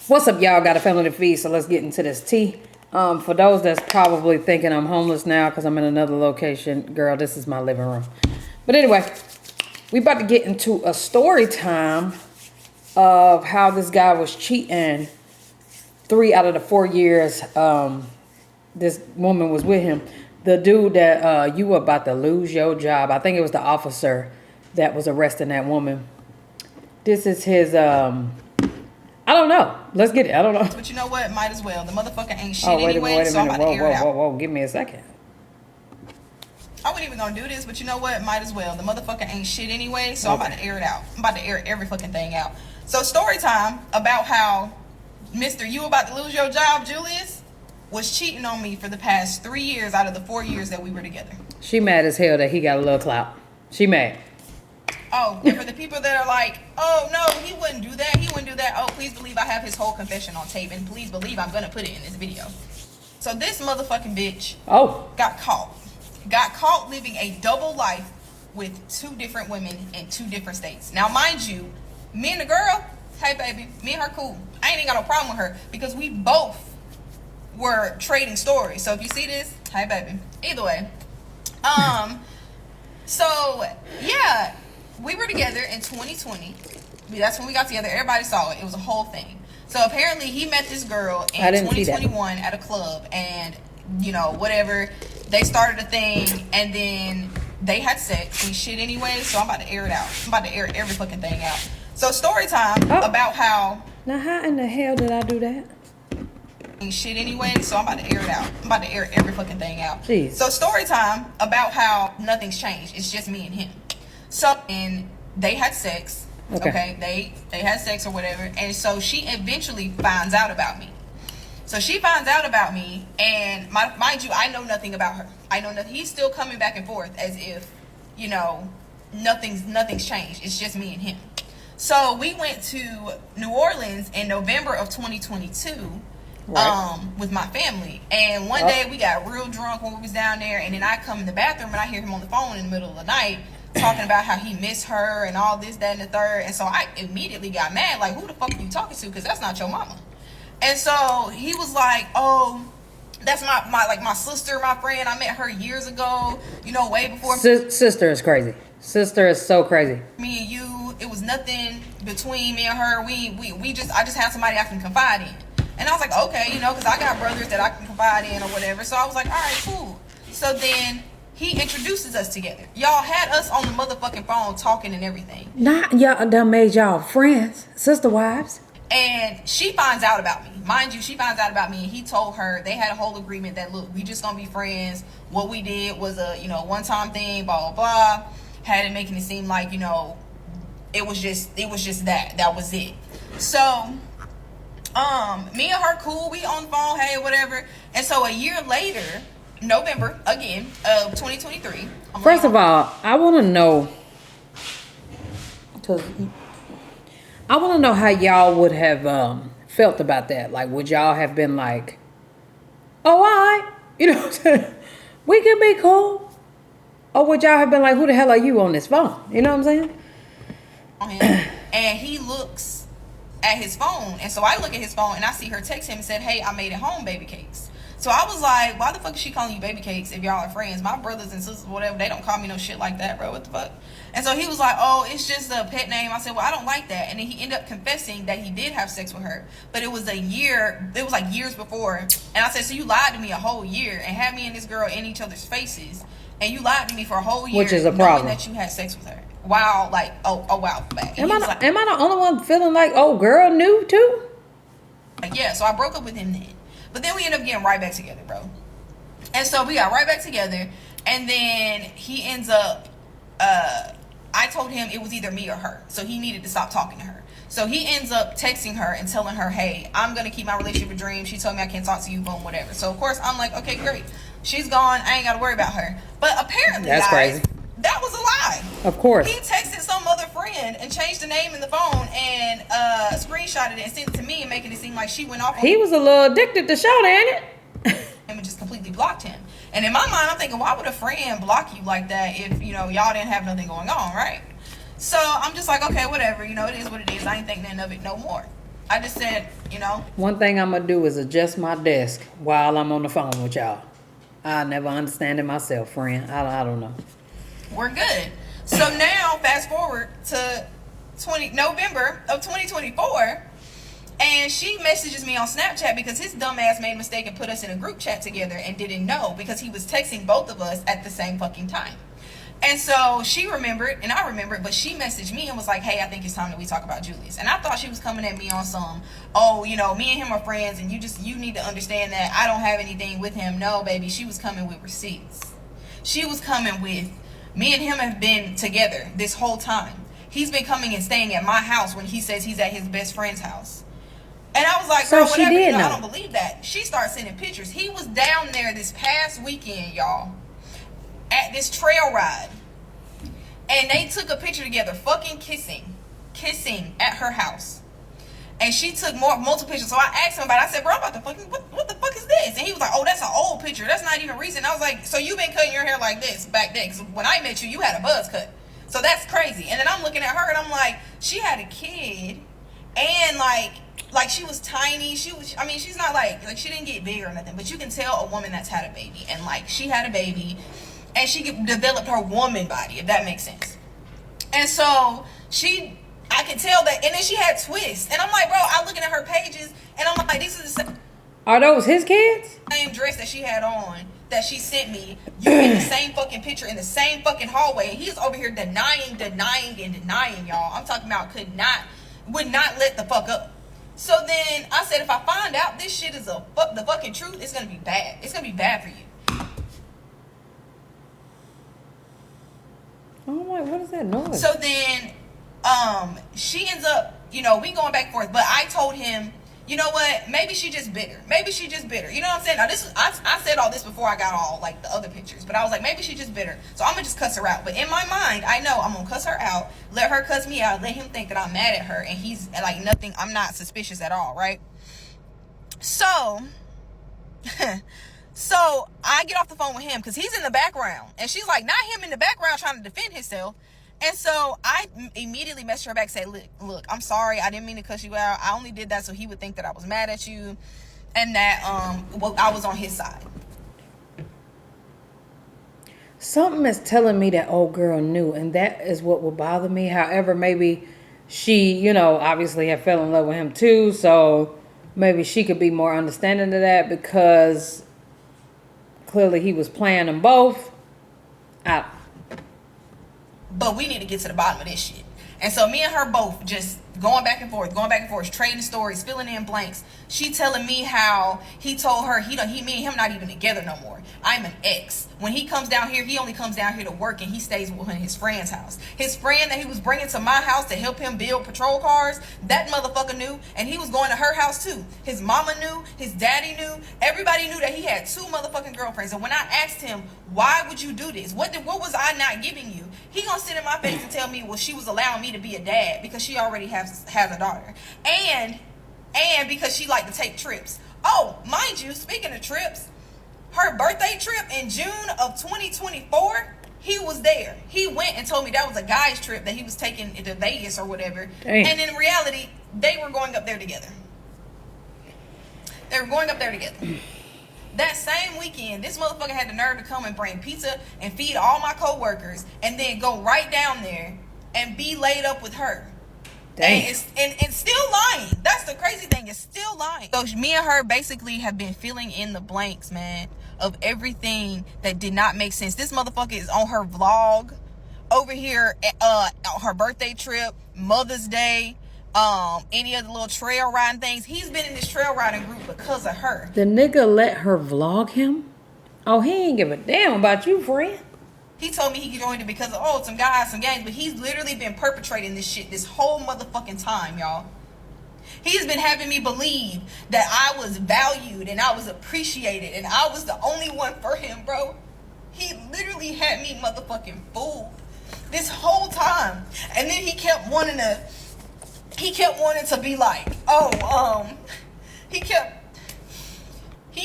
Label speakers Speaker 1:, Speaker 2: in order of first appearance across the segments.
Speaker 1: What's up, y'all? Got a family to feed, so let's get into this tea. For those that's probably thinking I'm homeless now because I'm in another location, girl, this is my living room. But anyway, we about to get into a story time of how this guy was cheating 3 out of the 4 years this woman was with him. The dude that you were about to lose your job. I think it was the officer that was arresting that woman. This is his I don't know. Let's get it. I don't know.
Speaker 2: But you know what? Might as well. The motherfucker ain't shit anyway, so I'm about to air it out.
Speaker 1: Whoa. Give me a second.
Speaker 2: I wasn't even gonna do this, but you know what? Might as well. The motherfucker ain't shit anyway, so I'm about to air it out. I'm about to air every fucking thing out. So story time about how Mr. You about to lose your job, Julius, was cheating on me for the past 3 years out of the 4 years that we were together.
Speaker 1: She mad as hell that he got a little clout. She mad.
Speaker 2: Oh, and for the people that are like, oh no, he wouldn't do that. He wouldn't do that. Oh, please believe I have his whole confession on tape, and please believe I'm gonna put it in this video. So this motherfucking bitch got caught living a double life with 2 different women in 2 different states. Now, mind you, me and the girl, hey baby, me and her cool. I ain't got no problem with her because we both were trading stories. So if you see this, hey baby. Either way, so yeah, we were together in 2020. That's when we got together. Everybody saw it. It was a whole thing. So apparently he met this girl in 2021 at a club, and you know, whatever, they started a thing, and then they had sex and shit anyway. So I'm about to air it out. I'm about to air every fucking thing out. So story time about how.
Speaker 1: Now how in the hell did I do that?
Speaker 2: Shit anyway, so I'm about to air it out. I'm about to air every fucking thing out.
Speaker 1: Jeez.
Speaker 2: So story time about how nothing's changed. It's just me and him. So, and they had sex. Okay. They had sex or whatever. And so she eventually finds out about me. So she finds out about me, and mind you, I know nothing about her. I know nothing. He's still coming back and forth as if, you know, nothing's changed. It's just me and him. So we went to New Orleans in November of 2022. Right. With my family, and one day we got real drunk when we was down there, and then I come in the bathroom and I hear him on the phone in the middle of the night talking about how he missed her and all this, that, and the third. And so I immediately got mad, like, who the fuck are you talking to? Because that's not your mama. And so he was like, oh, that's my sister, my friend. I met her years ago, you know, way before.
Speaker 1: Sister is crazy. Sister is so crazy.
Speaker 2: Me and you, it was nothing between me and her. I just had somebody I can confide in. And I was like, okay, you know, because I got brothers that I can confide in or whatever. So I was like, all right, cool. So then he introduces us together. Y'all had us on the motherfucking phone talking and everything.
Speaker 1: Not y'all done made y'all friends, sister wives.
Speaker 2: And she finds out about me. Mind you, she finds out about me, and he told her they had a whole agreement that, look, we just gonna be friends. What we did was a, you know, one-time thing, blah, blah, blah. Had it making it seem like, you know, it was just that. That was it. So me and her cool, we on the phone, hey, whatever. And so a year later, November again of 2023.
Speaker 1: First of all, I want to know, because I want to know how y'all would have felt about that. Like, would y'all have been like, oh, all right, you know what I'm saying? We can be cool. Or would y'all have been like, who the hell are you on this phone? You know what I'm saying?
Speaker 2: And he looks at his phone, and so I look at his phone and I see her text him and said, hey, I made it home, baby cakes. So I was like, why the fuck is she calling you baby cakes if y'all are friends? My brothers and sisters, whatever, they don't call me no shit like that, bro. What the fuck? And so he was like, oh, it's just a pet name. I said, well, I don't like that. And then he ended up confessing that he did have sex with her, but it was like years before. And I said, so you lied to me a whole year and had me and this girl in each other's faces, and you lied to me for a whole year,
Speaker 1: which is a problem,
Speaker 2: knowing that you had sex with her. Wow, like a while back.
Speaker 1: Am I the only one feeling like, oh, girl knew too?
Speaker 2: Like, yeah, so I broke up with him then. But then we ended up getting right back together, bro. And so we got right back together, and then he ends up, I told him it was either me or her, so he needed to stop talking to her. So he ends up texting her and telling her, hey, I'm going to keep my relationship a dream. She told me I can't talk to you, boom, whatever. So, of course, I'm like, okay, great. She's gone. I ain't got to worry about her. But apparently,
Speaker 1: that's crazy.
Speaker 2: That was a lie.
Speaker 1: Of course.
Speaker 2: He texted some other friend and changed the name in the phone and screenshotted it and sent it to me and making it seem like she went off on
Speaker 1: He was a little addicted to Shawty, ain't it?
Speaker 2: And just completely blocked him. And in my mind, I'm thinking, why would a friend block you like that if, you know, y'all didn't have nothing going on, right? So I'm just like, okay, whatever. You know, it is what it is. I ain't think nothing of it no more. I just said, you know.
Speaker 1: One thing I'm gonna do is adjust my desk while I'm on the phone with y'all. I never understand it myself, friend. I don't know.
Speaker 2: We're good. So now, fast forward to November of 2024, and she messages me on Snapchat because his dumb ass made a mistake and put us in a group chat together and didn't know because he was texting both of us at the same fucking time. And so she remembered, and I remembered, but she messaged me and was like, hey, I think it's time that we talk about Julius. And I thought she was coming at me on some, oh, you know, me and him are friends, and you need to understand that I don't have anything with him. No, baby, she was coming with receipts. She was coming with, me and him have been together this whole time. He's been coming and staying at my house when he says he's at his best friend's house. And I was like, girl,
Speaker 1: so
Speaker 2: whatever, you know, I don't believe that. She started sending pictures. He was down there this past weekend, y'all, at this trail ride, and they took a picture together, fucking kissing at her house. And she took multiple pictures. So I asked him about it. I said, bro, I'm about to fucking, what the fuck is this? And he was like, oh, that's an old picture. That's not even recent. I was like, so you've been cutting your hair like this back then? Because when I met you, you had a buzz cut. So that's crazy. And then I'm looking at her and I'm like, she had a kid, and like she was tiny. I mean, she's not like she didn't get big or nothing, but you can tell a woman that's had a baby. And like, she had a baby, and she developed her woman body, if that makes sense. And so I can tell that, and then she had twists. And I'm like, bro, I'm looking at her pages, and I'm like, this is the same.
Speaker 1: Are those his kids?
Speaker 2: Same dress that she had on, that she sent me. You in the same fucking picture, in the same fucking hallway. And he's over here denying, y'all. I'm talking about would not let the fuck up. So then I said, if I find out this shit is the fucking truth, it's gonna be bad. It's gonna be bad for you.
Speaker 1: Oh my, what is that noise?
Speaker 2: So then, she ends up, you know, we going back and forth. But I told him, you know what? Maybe she just bitter. You know what I'm saying? Now I said all this before I got all like the other pictures. But I was like, maybe she just bitter. So I'm gonna just cuss her out. But in my mind, I know I'm gonna cuss her out, let her cuss me out, let him think that I'm mad at her, and he's like nothing. I'm not suspicious at all, right? So. So I get off the phone with him because he's in the background, and she's like, not him in the background trying to defend himself. And so I immediately messaged her back, say, look, I'm sorry, I didn't mean to cuss you out. I only did that so he would think that I was mad at you, and that I was on his side.
Speaker 1: Something is telling me that old girl knew, and that is what will bother me. However, maybe she, you know, obviously had fell in love with him too, so maybe she could be more understanding of that, because clearly he was playing them both.
Speaker 2: But we need to get to the bottom of this shit. And so me and her both just going back and forth, trading stories, filling in blanks. She telling me how he told her me and him not even together no more. I'm an ex. When he comes down here, he only comes down here to work, and he stays with his friend's house. His friend that he was bringing to my house to help him build patrol cars, that motherfucker knew, and he was going to her house too. His mama knew, his daddy knew, everybody knew that he had 2 motherfucking girlfriends. And when I asked him, why would you do this? What was I not giving you? He gonna sit in my face and tell me, well, she was allowing me to be a dad because she already has a daughter, and because she liked to take trips. Oh, mind you, speaking of trips, her birthday trip in June of 2024, he was there. He went and told me that was a guy's trip that he was taking to Vegas or whatever. Dang. And in reality, they were going up there together. That same weekend, this motherfucker had the nerve to come and bring pizza and feed all my co-workers, and then go right down there and be laid up with her. Dang. And it's still lying. That's the crazy thing. It's still lying. So me and her basically have been filling in the blanks, man, of everything that did not make sense. This motherfucker is on her vlog over here, on her birthday trip, Mother's Day, any of the little trail riding things. He's been in this trail riding group because of her.
Speaker 1: The nigga let her vlog him? Oh, he ain't give a damn about you, friend.
Speaker 2: He told me he joined it because of, some guys, some gangs, but he's literally been perpetrating this shit this whole motherfucking time, y'all. He's been having me believe that I was valued and I was appreciated and I was the only one for him, bro. He literally had me motherfucking fooled this whole time. And then he kept wanting to be like, he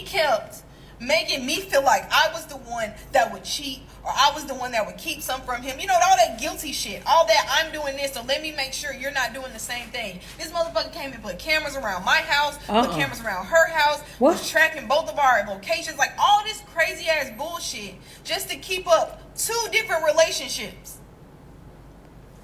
Speaker 2: kept making me feel like I was the one that would cheat, or I was the one that would keep some from him. You know, all that guilty shit, all that I'm doing this, so let me make sure you're not doing the same thing. This motherfucker came and put cameras around my house, put cameras around her house, was tracking both of our locations, like all this crazy ass bullshit just to keep up 2 different relationships.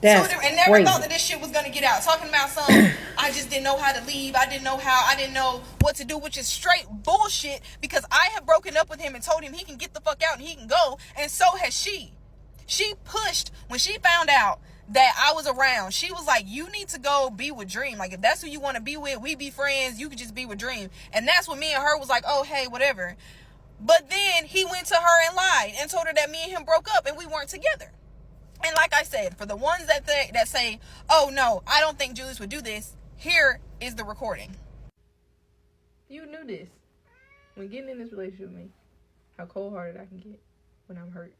Speaker 1: That's
Speaker 2: and never
Speaker 1: crazy.
Speaker 2: thought that this shit was gonna get out. Talking about some, I just didn't know how to leave. I didn't know how. I didn't know what to do, which is straight bullshit. Because I have broken up with him and told him he can get the fuck out and he can go, and so has she. She pushed when she found out that I was around. She was like, "You need to go be with Dream. Like, if that's who you want to be with, we be friends. You could just be with Dream." And that's when me and her was like, "Oh, hey, whatever." But then he went to her and lied and told her that me and him broke up and we weren't together. And like I said, for the ones that say, "Oh no, I don't think Julius would do this," here is the recording.
Speaker 3: You knew this when getting in this relationship with me, how cold-hearted I can get when I'm hurt,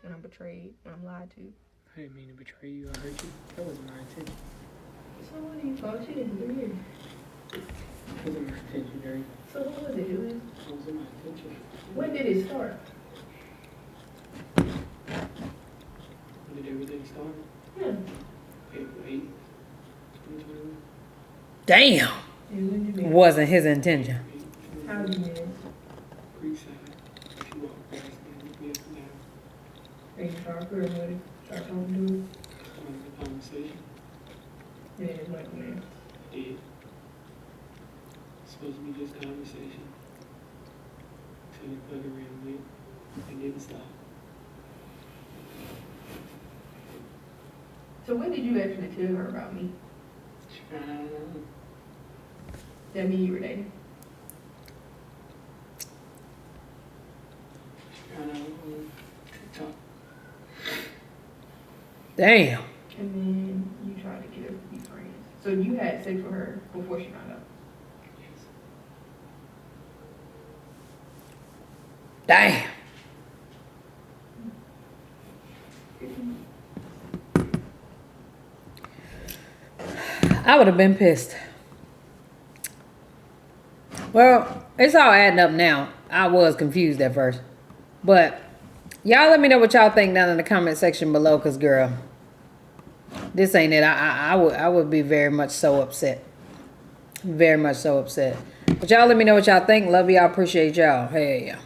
Speaker 3: when I'm betrayed, when I'm lied to.
Speaker 4: I didn't mean to betray you or hurt you. That wasn't my intention.
Speaker 3: So what do you thought she didn't do here?
Speaker 4: That wasn't my intention, Jerry.
Speaker 3: So what was it, Julius?
Speaker 4: That wasn't my intention.
Speaker 3: When did it start?
Speaker 4: When did everything start?
Speaker 3: Yeah.
Speaker 4: April 8th, 2021.
Speaker 1: Damn.
Speaker 3: And when did you
Speaker 1: Wasn't his intention.
Speaker 3: How did you marry?
Speaker 4: Creekside. She walked past me and looked me up and down.
Speaker 3: Are you sharp or what? Start talking to her?
Speaker 4: Started the conversation.
Speaker 3: And then it went from there.
Speaker 4: I did. It's supposed to be just conversation. Till the bugger ran away and didn't stop.
Speaker 3: So when did you actually tell her about me?
Speaker 4: She found out on her own.
Speaker 3: That mean you were dating?
Speaker 4: She found out on TikTok.
Speaker 1: Damn.
Speaker 3: And then you tried to get her to be friends. So you had sex with her before she found out?
Speaker 4: Yes.
Speaker 1: Damn. I would have been pissed. Well, it's all adding up now. I was confused at first. But y'all let me know what y'all think down in the comment section below, because girl, this ain't it. I would be very much so upset. Very much so upset. But y'all let me know what y'all think. Love y'all. Appreciate y'all. Hey, yeah.